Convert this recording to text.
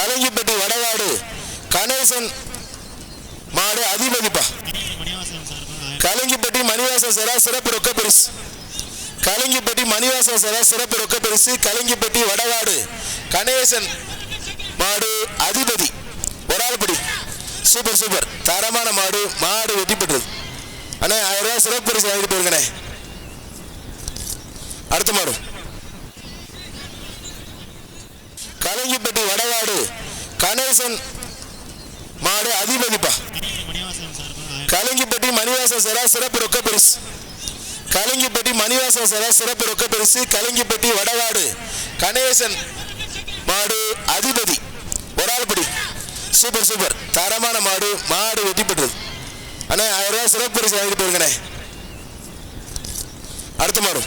கலங்கிப்பட்டி வடகாடு கணேசன் மாடு அதிபதிப்பா. கலங்கிப்பட்டி மணிவாசன் சரா சிறப்பு ரொக்க பரிசு. கலங்கிப்பட்டி மணிவாசன் சரா சிறப்பு ரொக்க பரிசு. கலங்கிப்பட்டி வடகாடு கணேசன் மாடு அதிபதி ஒரு ஆள் படி. சூப்பர் சூப்பர் தரமான மாடு. மாடு வெற்றி பெற்றது அண்ணே. 1000 ரூபாய் சிறப்பு பரிசு வாங்கிட்டு போயிருக்கண்ணே. அடுத்த மாடு கலங்கிப்பட்டி வடகாடு கணேசன் மாடு அதிபதிப்பா. கலங்கிப்பட்டி மணிவாசன் சரா சிறப்பு ரொக்க பரிசு. கலங்கிப்பட்டி மணிவாசன் சரா சிறப்பு ரொக்க பரிசு. கலங்கிப்பட்டி வடகாடு கணேசன் மாடு அதிபதி ஒரு ஆள் படி. சூப்பர் சூப்பர் தரமான மாடு. மாடு வெற்றி பெற்றது அண்ணே. 1000 ரூபாய் சிறப்பு பரிசு வாங்கிட்டு போயிருக்கண்ணே. அடுத்த மாடு